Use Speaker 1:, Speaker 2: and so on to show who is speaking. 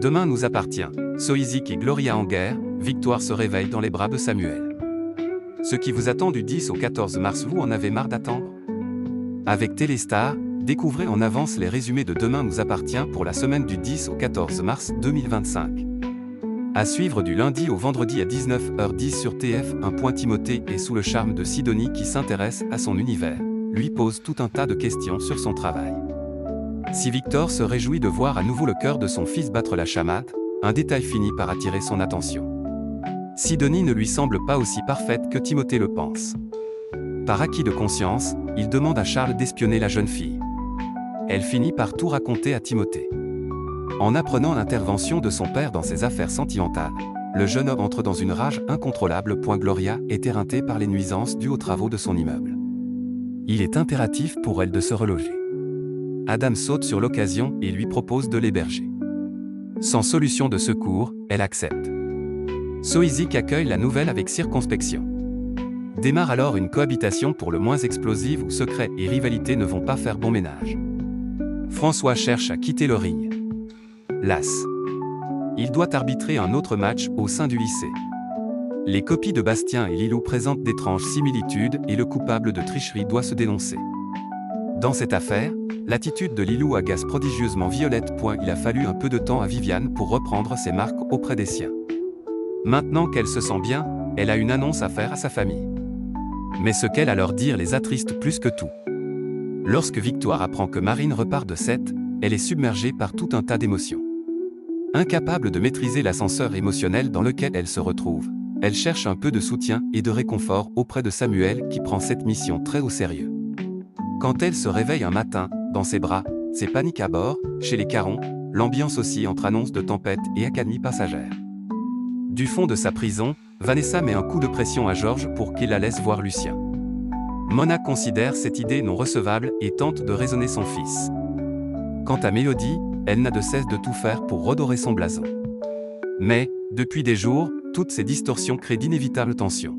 Speaker 1: Demain nous appartient. Soïzic et Gloria en guerre, Victoire se réveille dans les bras de Samuel. Ce qui vous attend du 10 au 14 mars, vous en avez marre d'attendre? Avec Téléstar, découvrez en avance les résumés de Demain nous appartient pour la semaine du 10 au 14 mars 2025. À suivre du lundi au vendredi à 19h10 sur TF1. Timothée est sous le charme de Sidonie qui s'intéresse à son univers, lui pose tout un tas de questions sur son travail. Si Victor se réjouit de voir à nouveau le cœur de son fils battre la chamade, un détail finit par attirer son attention. Sidonie ne lui semble pas aussi parfaite que Timothée le pense. Par acquis de conscience, il demande à Charles d'espionner la jeune fille. Elle finit par tout raconter à Timothée. En apprenant l'intervention de son père dans ses affaires sentimentales, le jeune homme entre dans une rage incontrôlable. Gloria est éreintée par les nuisances dues aux travaux de son immeuble. Il est impératif pour elle de se reloger. Adam saute sur l'occasion et lui propose de l'héberger. Sans solution de secours, elle accepte. Soïzic accueille la nouvelle avec circonspection. Démarre alors une cohabitation pour le moins explosive où secrets et rivalité ne vont pas faire bon ménage. François cherche à quitter le ring. Las. Il doit arbitrer un autre match au sein du lycée. Les copies de Bastien et Lilou présentent d'étranges similitudes et le coupable de tricherie doit se dénoncer. Dans cette affaire, l'attitude de Lilou agace prodigieusement Violette. Il a fallu un peu de temps à Viviane pour reprendre ses marques auprès des siens. Maintenant qu'elle se sent bien, elle a une annonce à faire à sa famille. Mais ce qu'elle a à leur dire les attriste plus que tout. Lorsque Victoire apprend que Marine repart de 7, elle est submergée par tout un tas d'émotions. Incapable de maîtriser l'ascenseur émotionnel dans lequel elle se retrouve, elle cherche un peu de soutien et de réconfort auprès de Samuel qui prend cette mission très au sérieux. Quand elle se réveille un matin, dans ses bras, c'est panique à bord, chez les Caron, l'ambiance aussi entre annonces de tempête et accalmie passagère. Du fond de sa prison, Vanessa met un coup de pression à Georges pour qu'il la laisse voir Lucien. Mona considère cette idée non recevable et tente de raisonner son fils. Quant à Mélodie, elle n'a de cesse de tout faire pour redorer son blason. Mais, depuis des jours, toutes ces distorsions créent d'inévitables tensions.